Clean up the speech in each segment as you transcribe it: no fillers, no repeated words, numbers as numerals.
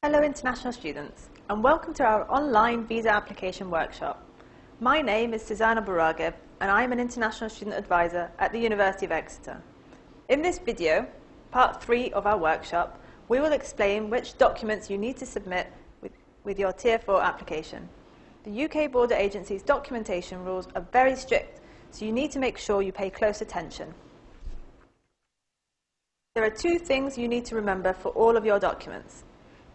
Hello international students, and welcome to our online visa application workshop. My name is Susanna Baragib and I am an international student advisor at the University of Exeter. In this video, part 3 of our workshop, we will explain which documents you need to submit with your Tier 4 application. The UK Border Agency's documentation rules are very strict, so you need to make sure you pay close attention. There are 2 things you need to remember for all of your documents.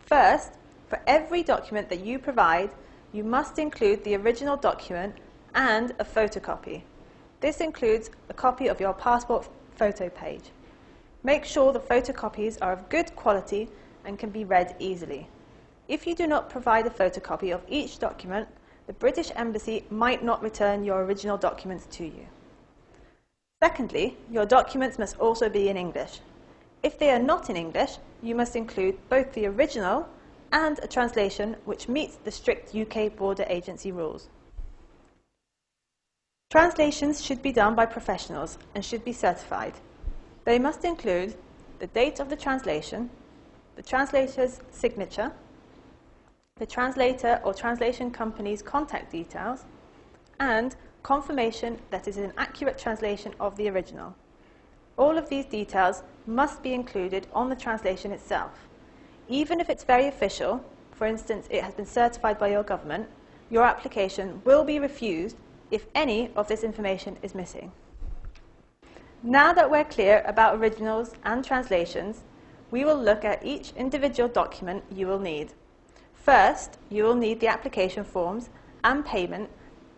First, for every document that you provide, you must include the original document and a photocopy. This includes a copy of your passport photo page. Make sure the photocopies are of good quality and can be read easily. If you do not provide a photocopy of each document, the British Embassy might not return your original documents to you. Secondly, your documents must also be in English. If they are not in English, you must include both the original and a translation which meets the strict UK Border Agency rules. Translations should be done by professionals and should be certified. They must include the date of the translation, the translator's signature, the translator or translation company's contact details, and confirmation that it is an accurate translation of the original. All of these details must be included on the translation itself. Even if it's very official, for instance, it has been certified by your government, your application will be refused if any of this information is missing. Now that we're clear about originals and translations, we will look at each individual document you will need. First, you will need the application forms and payment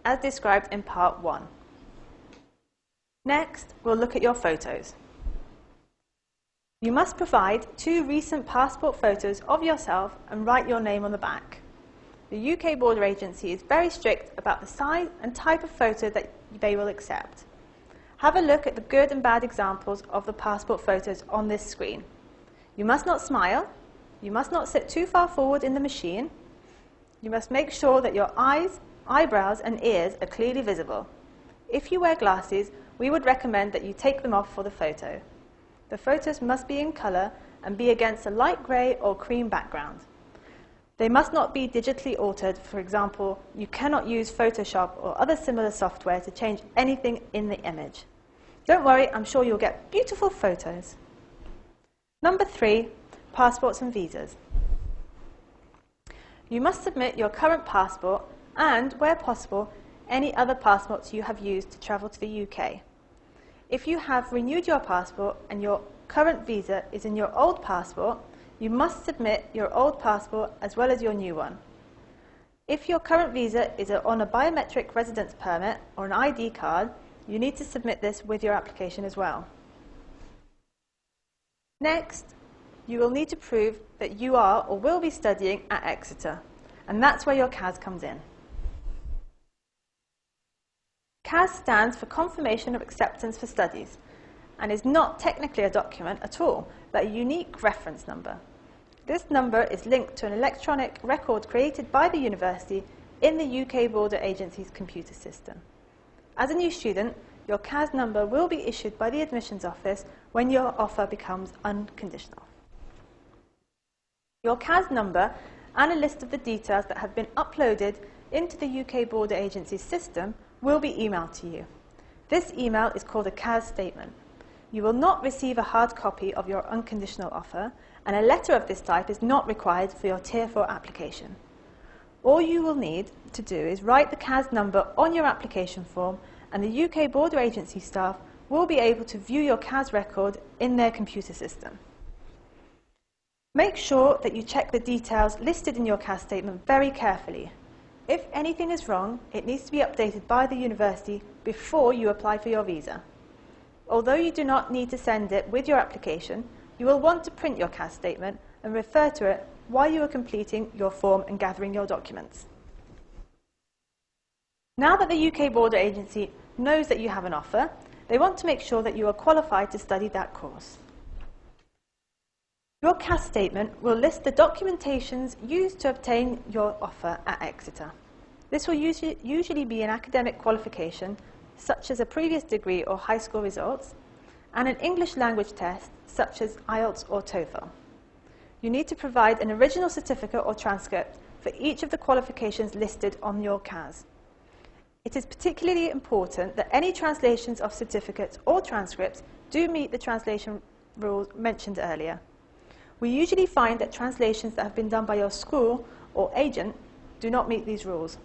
as described in Part 1. Next, we'll look at your photos. You must provide 2 recent passport photos of yourself and write your name on the back. The UK Border Agency is very strict about the size and type of photo that they will accept. Have a look at the good and bad examples of the passport photos on this screen. You must not smile, you must not sit too far forward in the machine, you must make sure that your eyes, eyebrows and ears are clearly visible. If you wear glasses, we would recommend that you take them off for the photo. The photos must be in colour and be against a light grey or cream background. They must not be digitally altered. For example, you cannot use Photoshop or other similar software to change anything in the image. Don't worry, I'm sure you'll get beautiful photos. Number 3, passports and visas. You must submit your current passport and, where possible, any other passports you have used to travel to the UK. If you have renewed your passport and your current visa is in your old passport, you must submit your old passport as well as your new one. If your current visa is on a biometric residence permit or an ID card, you need to submit this with your application as well. Next, you will need to prove that you are or will be studying at Exeter, and that's where your CAS comes in. CAS stands for Confirmation of Acceptance for Studies and is not technically a document at all, but a unique reference number. This number is linked to an electronic record created by the university in the UK Border Agency's computer system. As a new student, your CAS number will be issued by the admissions office when your offer becomes unconditional. Your CAS number and a list of the details that have been uploaded into the UK Border Agency's system will be emailed to you. This email is called a CAS statement. You will not receive a hard copy of your unconditional offer, and a letter of this type is not required for your Tier 4 application. All you will need to do is write the CAS number on your application form, and the UK Border Agency staff will be able to view your CAS record in their computer system. Make sure that you check the details listed in your CAS statement very carefully. If anything is wrong, it needs to be updated by the university before you apply for your visa. Although you do not need to send it with your application, you will want to print your CAS statement and refer to it while you are completing your form and gathering your documents. Now that the UK Border Agency knows that you have an offer, they want to make sure that you are qualified to study that course. Your CAS statement will list the documentations used to obtain your offer at Exeter. This will usually be an academic qualification, such as a previous degree or high school results, and an English language test, such as IELTS or TOEFL. you need to provide an original certificate or transcript for each of the qualifications listed on your CAS. It is particularly important that any translations of certificates or transcripts do meet the translation rules mentioned earlier. We usually find that translations that have been done by your school or agent do not meet these rules.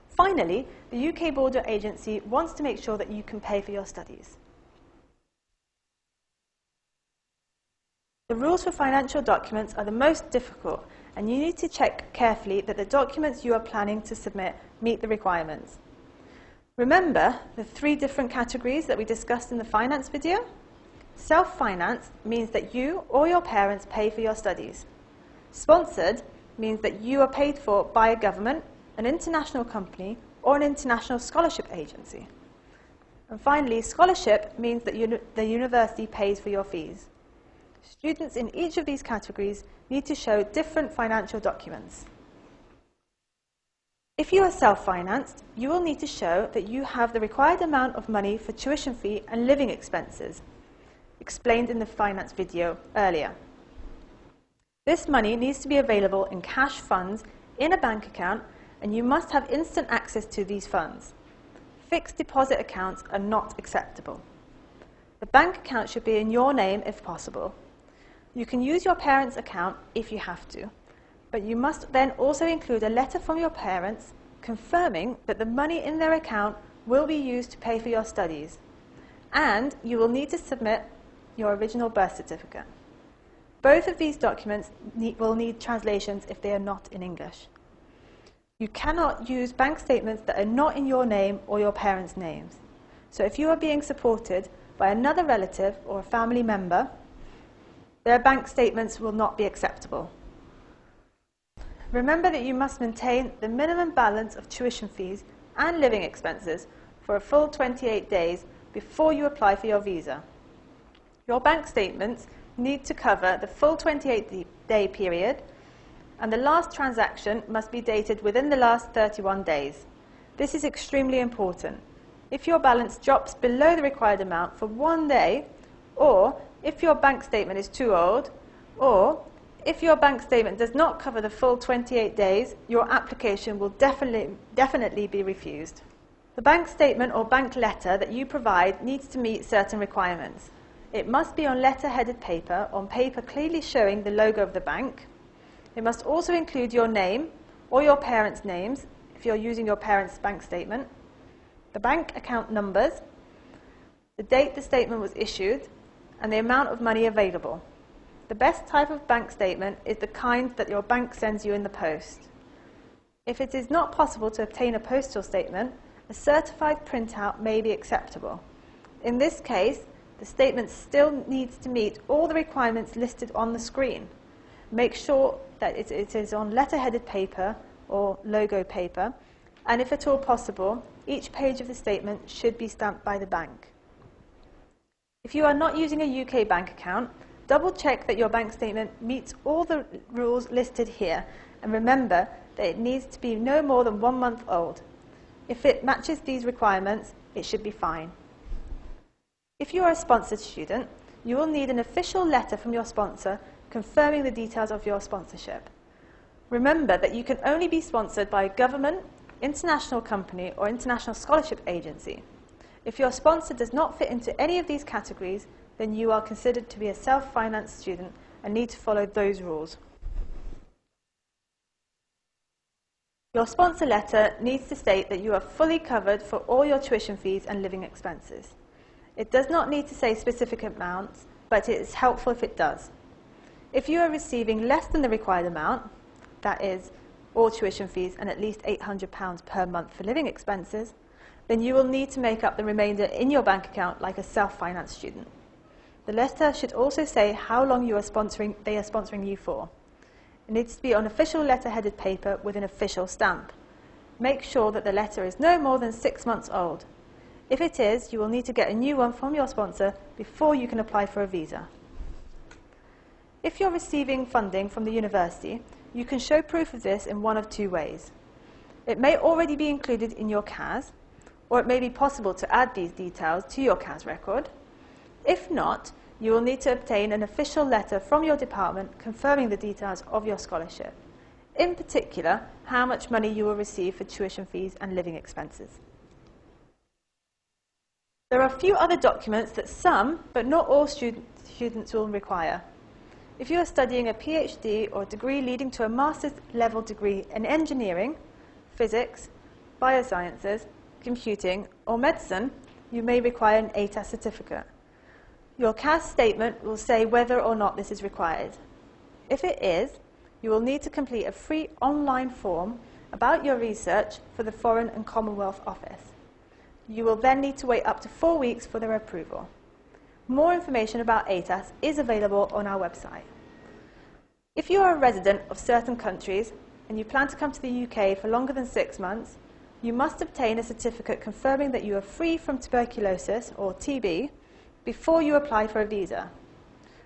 Finally, the UK Border Agency wants to make sure that you can pay for your studies. The rules for financial documents are the most difficult, and you need to check carefully that the documents you are planning to submit meet the requirements. Remember the 3 different categories that we discussed in the finance video? Self-finance means that you or your parents pay for your studies. Sponsored means that you are paid for by a government, an international company, or an international scholarship agency. And finally, scholarship means that the university pays for your fees. Students in each of these categories need to show different financial documents. If you are self-financed, you will need to show that you have the required amount of money for tuition fee and living expenses, explained in the finance video earlier. This money needs to be available in cash funds in a bank account, and you must have instant access to these funds. Fixed deposit accounts are not acceptable. The bank account should be in your name if possible. You can use your parents' account if you have to, but you must then also include a letter from your parents confirming that the money in their account will be used to pay for your studies, and you will need to submit your original birth certificate. Both of these documents will need translations if they are not in English. You cannot use bank statements that are not in your name or your parents' names. So if you are being supported by another relative or a family member, their bank statements will not be acceptable. Remember that you must maintain the minimum balance of tuition fees and living expenses for a full 28 days before you apply for your visa. Your bank statements need to cover the full 28-day period, and the last transaction must be dated within the last 31 days. This is extremely important. If your balance drops below the required amount for 1 day, or if your bank statement is too old, or if your bank statement does not cover the full 28 days, your application will definitely be refused. The bank statement or bank letter that you provide needs to meet certain requirements. It must be on letter-headed paper, on paper clearly showing the logo of the bank. It must also include your name or your parents' names, if you're using your parents' bank statement, the bank account numbers, the date the statement was issued, and the amount of money available. The best type of bank statement is the kind that your bank sends you in the post. If it is not possible to obtain a postal statement, a certified printout may be acceptable. In this case, the statement still needs to meet all the requirements listed on the screen. Make sure that it is on letter-headed paper or logo paper, and if at all possible, each page of the statement should be stamped by the bank. If you are not using a UK bank account, double-check that your bank statement meets all the rules listed here, and remember that it needs to be no more than 1 month old. If it matches these requirements, it should be fine. If you are a sponsored student, you will need an official letter from your sponsor confirming the details of your sponsorship. Remember that you can only be sponsored by a government, international company, or international scholarship agency. If your sponsor does not fit into any of these categories, then you are considered to be a self-financed student and need to follow those rules. Your sponsor letter needs to state that you are fully covered for all your tuition fees and living expenses. It does not need to say specific amounts, but it is helpful if it does. If you are receiving less than the required amount, that is, all tuition fees and at least £800 per month for living expenses, then you will need to make up the remainder in your bank account like a self-financed student. The letter should also say how long they are sponsoring you for. It needs to be on official letter-headed paper with an official stamp. Make sure that the letter is no more than 6 months old. If it is, you will need to get a new one from your sponsor before you can apply for a visa. If you're receiving funding from the university, you can show proof of this in one of 2 ways. It may already be included in your CAS, or it may be possible to add these details to your CAS record. If not, you will need to obtain an official letter from your department confirming the details of your scholarship. In particular, how much money you will receive for tuition fees and living expenses. There are a few other documents that some, but not all students will require. If you are studying a PhD or degree leading to a master's level degree in engineering, physics, biosciences, computing, or medicine, you may require an ATAS certificate. Your CAS statement will say whether or not this is required. If it is, you will need to complete a free online form about your research for the Foreign and Commonwealth Office. You will then need to wait up to 4 weeks for their approval. More information about ATAS is available on our website. If you are a resident of certain countries and you plan to come to the UK for longer than 6 months, you must obtain a certificate confirming that you are free from tuberculosis, or TB, before you apply for a visa.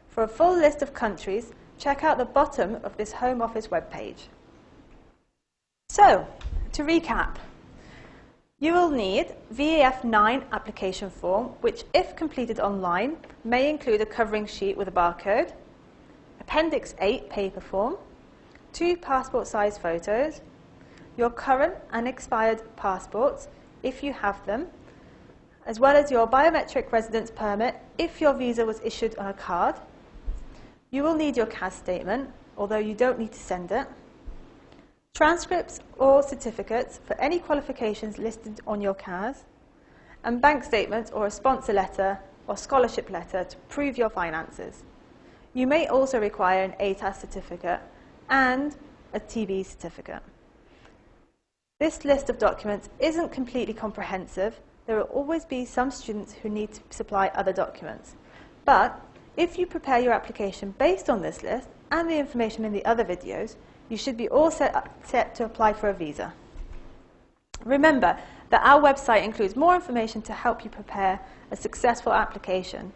For a full list of countries, check out the bottom of this Home Office webpage. So, to recap, you will need VAF 9 application form, which, if completed online, may include a covering sheet with a barcode, Appendix 8 paper form, 2 passport-size photos, your current and expired passports, if you have them, as well as your biometric residence permit, if your visa was issued on a card. You will need your CAS statement, although you don't need to send it, transcripts or certificates for any qualifications listed on your CAS, and bank statements or a sponsor letter or scholarship letter to prove your finances. You may also require an ATAS certificate and a TB certificate. This list of documents isn't completely comprehensive. There will always be some students who need to supply other documents. But if you prepare your application based on this list and the information in the other videos, you should be all set to apply for a visa. Remember that our website includes more information to help you prepare a successful application.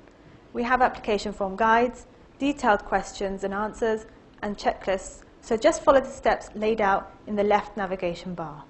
We have application form guides, detailed questions and answers, and checklists, so just follow the steps laid out in the left navigation bar.